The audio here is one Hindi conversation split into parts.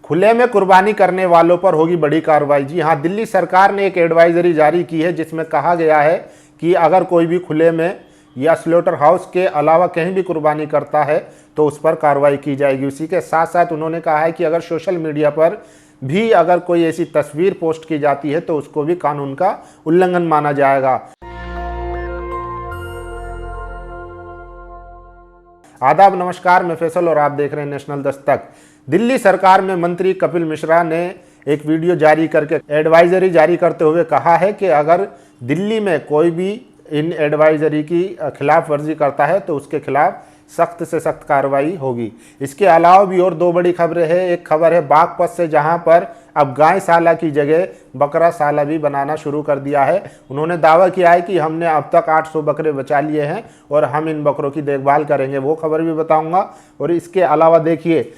खुले में कुर्बानी करने वालों पर होगी बड़ी कार्रवाई। जी हाँ, दिल्ली सरकार ने एक एडवाइजरी जारी की है जिसमें कहा गया है कि अगर कोई भी खुले में या स्लॉटर हाउस के अलावा कहीं भी कुर्बानी करता है तो उस पर कार्रवाई की जाएगी। उसी के साथ साथ उन्होंने कहा है कि अगर सोशल मीडिया पर भी अगर कोई ऐसी तस्वीर पोस्ट की जाती है तो उसको भी कानून का उल्लंघन माना जाएगा। आदाब, नमस्कार, मैं फैसल और आप देख रहे हैं नेशनल दस्तक। दिल्ली सरकार में मंत्री कपिल मिश्रा ने एक वीडियो जारी करके एडवाइजरी जारी करते हुए कहा है कि अगर दिल्ली में कोई भी इन एडवाइजरी की खिलाफ वर्जी करता है तो उसके खिलाफ सख्त से सख्त कार्रवाई होगी। इसके अलावा भी और दो बड़ी खबरें हैं। एक खबर है बागपत से, जहां पर अब गायशाला की जगह बकराशाला भी बनाना शुरू कर दिया है। उन्होंने दावा किया है कि हमने अब तक 800 बकरे बचा लिए हैं और हम इन बकरों की देखभाल करेंगे, वो खबर भी बताऊंगा। और इसके अलावा देखिए,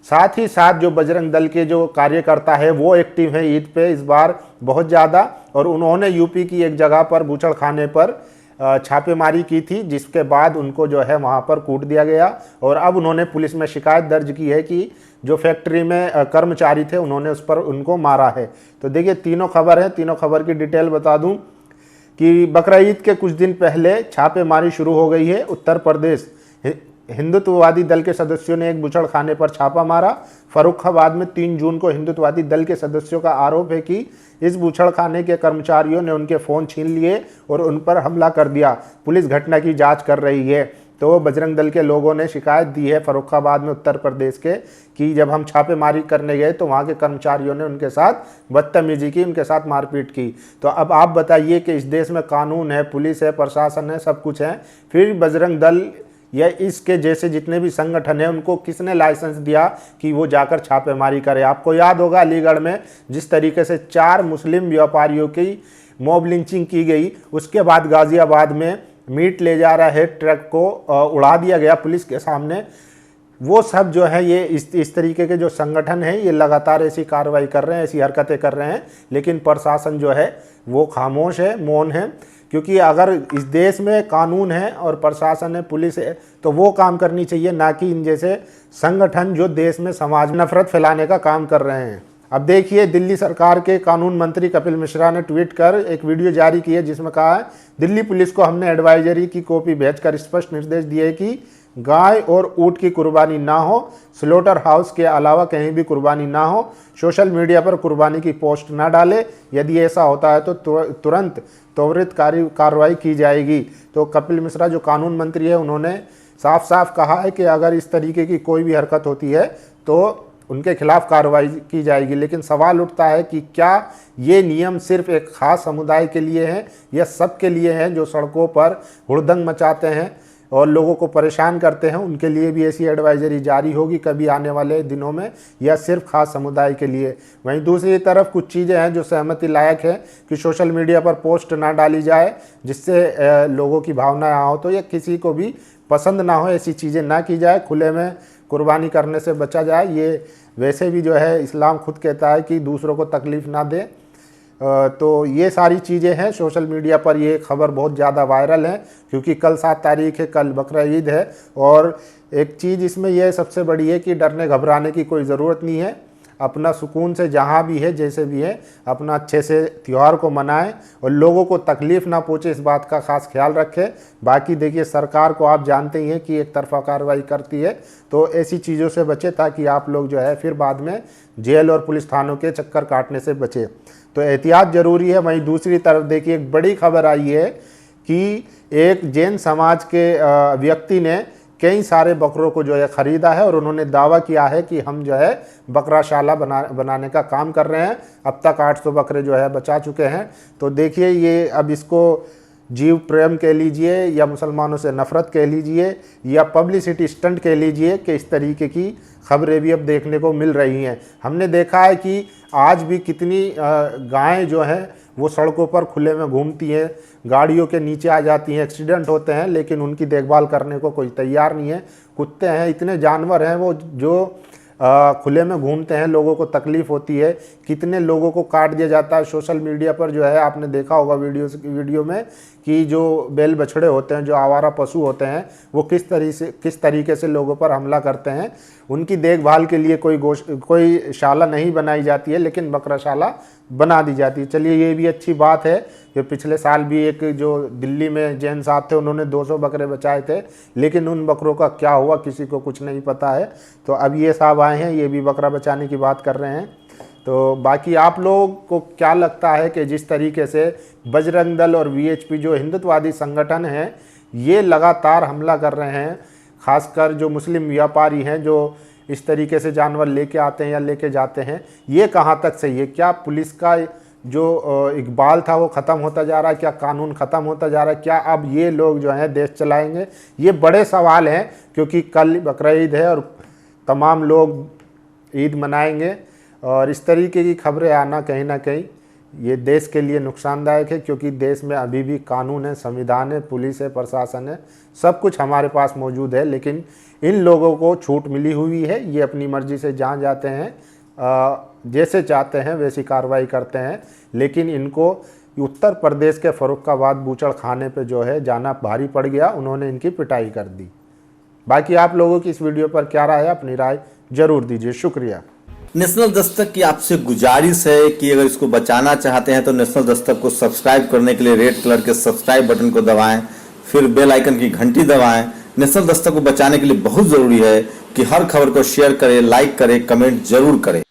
साथ ही साथ जो बजरंग दल के जो कार्यकर्ता है वो एक्टिव है ईद पे इस बार बहुत ज़्यादा, और उन्होंने यूपी की एक जगह पर बूचड़खाने पर छापेमारी की थी, जिसके बाद उनको जो है वहाँ पर कूट दिया गया। और अब उन्होंने पुलिस में शिकायत दर्ज की है कि जो फैक्ट्री में कर्मचारी थे उन्होंने उस पर उनको मारा है। तो देखिए, तीनों खबर है, तीनों खबर की डिटेल बता दूं कि बकरा ईद के कुछ दिन पहले छापेमारी शुरू हो गई है। उत्तर प्रदेश हिंदुत्ववादी दल के सदस्यों ने एक बूचड़खाने पर छापा मारा। फर्रुखाबाद में 3 जून को हिंदुत्ववादी दल के सदस्यों का आरोप है कि इस बूचड़खाने के कर्मचारियों ने उनके फ़ोन छीन लिए और उन पर हमला कर दिया। पुलिस घटना की जांच कर रही है। तो बजरंग दल के लोगों ने शिकायत दी है फर्रुखाबाद में उत्तर प्रदेश के कि जब हम छापेमारी करने गए तो वहाँ के कर्मचारियों ने उनके साथ बदतमीजी की, उनके साथ मारपीट की। तो अब आप बताइए कि इस देश में कानून है, पुलिस है, प्रशासन है, सब कुछ है, फिर बजरंग दल या इसके जैसे जितने भी संगठन हैं उनको किसने लाइसेंस दिया कि वो जाकर छापेमारी करे। आपको याद होगा अलीगढ़ में जिस तरीके से 4 मुस्लिम व्यापारियों की मॉब लिंचिंग की गई, उसके बाद गाजियाबाद में मीट ले जा रहा है ट्रक को उड़ा दिया गया पुलिस के सामने। वो सब जो है ये इस तरीके के जो संगठन हैं ये लगातार ऐसी कार्रवाई कर रहे हैं, ऐसी हरकतें कर रहे हैं, लेकिन प्रशासन जो है वो खामोश है, मौन है। क्योंकि अगर इस देश में कानून है और प्रशासन है, पुलिस है, तो वो काम करनी चाहिए, ना कि इन जैसे संगठन जो देश में समाज में नफरत फैलाने का काम कर रहे हैं। अब देखिए, दिल्ली सरकार के कानून मंत्री कपिल मिश्रा ने ट्वीट कर एक वीडियो जारी की है जिसमें कहा है, दिल्ली पुलिस को हमने एडवाइजरी की कॉपी भेजकर स्पष्ट निर्देश दिए कि गाय और ऊंट की कुर्बानी ना हो, स्लॉटर हाउस के अलावा कहीं भी कुर्बानी ना हो, सोशल मीडिया पर कुर्बानी की पोस्ट ना डाले। यदि ऐसा होता है तो तुरंत त्वरित कार्रवाई की जाएगी। तो कपिल मिश्रा जो कानून मंत्री है उन्होंने साफ साफ कहा है कि अगर इस तरीके की कोई भी हरकत होती है तो उनके खिलाफ कार्रवाई की जाएगी। लेकिन सवाल उठता है कि क्या ये नियम सिर्फ एक खास समुदाय के लिए हैं या सबके लिए हैं जो सड़कों पर हुड़दंग मचाते हैं और लोगों को परेशान करते हैं, उनके लिए भी ऐसी एडवाइजरी जारी होगी कभी आने वाले दिनों में, या सिर्फ खास समुदाय के लिए। वहीं दूसरी तरफ कुछ चीज़ें हैं जो सहमति लायक है कि सोशल मीडिया पर पोस्ट ना डाली जाए जिससे लोगों की भावनाएं आहत हो या किसी को भी पसंद ना हो, ऐसी चीज़ें ना की जाए। खुले में कुर्बानी करने से बचा जाए। ये वैसे भी जो है इस्लाम खुद कहता है कि दूसरों को तकलीफ़ ना दे। तो ये सारी चीज़ें हैं। सोशल मीडिया पर ये खबर बहुत ज़्यादा वायरल है क्योंकि कल 7 तारीख है, कल बकरा ईद है। और एक चीज़ इसमें यह सबसे बड़ी है कि डरने घबराने की कोई ज़रूरत नहीं है। अपना सुकून से जहाँ भी है, जैसे भी है, अपना अच्छे से त्यौहार को मनाएं और लोगों को तकलीफ़ ना पहुँचे, इस बात का खास ख्याल रखें। बाकी देखिए, सरकार को आप जानते ही हैं कि एक तरफा कार्रवाई करती है, तो ऐसी चीज़ों से बचें ताकि आप लोग जो है फिर बाद में जेल और पुलिस थानों के चक्कर काटने से बचें। तो एहतियात ज़रूरी है। वहीं दूसरी तरफ देखिए, एक बड़ी खबर आई है कि एक जैन समाज के व्यक्ति ने कई सारे बकरों को जो है ख़रीदा है और उन्होंने दावा किया है कि हम जो है बकराशाला बनाने का काम कर रहे हैं। अब तक 800 बकरे जो है बचा चुके हैं। तो देखिए, ये अब इसको जीव प्रेम कह लीजिए या मुसलमानों से नफ़रत कह लीजिए या पब्लिसिटी स्टंट कह लीजिए कि इस तरीके की खबरें भी अब देखने को मिल रही हैं। हमने देखा है कि आज भी कितनी गायें जो हैं वो सड़कों पर खुले में घूमती हैं, गाड़ियों के नीचे आ जाती हैं, एक्सीडेंट होते हैं, लेकिन उनकी देखभाल करने को कोई तैयार नहीं है। कुत्ते हैं, इतने जानवर हैं वो जो खुले में घूमते हैं, लोगों को तकलीफ़ होती है, कितने लोगों को काट दिया जाता है। सोशल मीडिया पर जो है आपने देखा होगा वीडियो में कि जो बैल बछड़े होते हैं, जो आवारा पशु होते हैं, वो किस तरीके से लोगों पर हमला करते हैं। उनकी देखभाल के लिए कोई शाला नहीं बनाई जाती है, लेकिन बकराशाला बना दी जाती है। चलिए, ये भी अच्छी बात है कि पिछले साल भी एक जो दिल्ली में जैन साहब थे, उन्होंने 200 बकरे बचाए थे, लेकिन उन बकरों का क्या हुआ किसी को कुछ नहीं पता है। तो अब ये साहब आए हैं, ये भी बकरा बचाने की बात कर रहे हैं। तो बाकी आप लोगों को क्या लगता है कि जिस तरीके से बजरंग दल और वीएचपी जो हिंदुत्ववादी संगठन हैं, ये लगातार हमला कर रहे हैं, खासकर जो मुस्लिम व्यापारी हैं जो इस तरीके से जानवर लेके आते हैं या लेके जाते हैं, ये कहाँ तक सही है? क्या पुलिस का जो इकबाल था वो ख़त्म होता जा रहा है? क्या कानून ख़त्म होता जा रहा है? क्या अब ये लोग जो हैं देश चलाएंगे? ये बड़े सवाल हैं, क्योंकि कल बकरा ईद है और तमाम लोग ईद मनाएंगे, और इस तरीके की खबरें आना कहीं ना कहीं ये देश के लिए नुकसानदायक है, क्योंकि देश में अभी भी कानून है, संविधान है, पुलिस है, प्रशासन है, सब कुछ हमारे पास मौजूद है। लेकिन इन लोगों को छूट मिली हुई है, ये अपनी मर्जी से जहाँ जाते हैं, जैसे चाहते हैं वैसी कार्रवाई करते हैं। लेकिन इनको उत्तर प्रदेश के फर्रुखाबाद बूचड़ खाने पे जो है जाना भारी पड़ गया, उन्होंने इनकी पिटाई कर दी। बाकी आप लोगों की इस वीडियो पर क्या राय है, अपनी राय जरूर दीजिए। शुक्रिया। नेशनल दस्तक की आपसे गुजारिश है कि अगर इसको बचाना चाहते हैं तो नेशनल दस्तक को सब्सक्राइब करने के लिए रेड कलर के सब्सक्राइब बटन को दबाएं, फिर बेल आइकन की घंटी दबाएं। नेशनल दस्तक को बचाने के लिए बहुत जरूरी है कि हर खबर को शेयर करें, लाइक करें, कमेंट जरूर करें।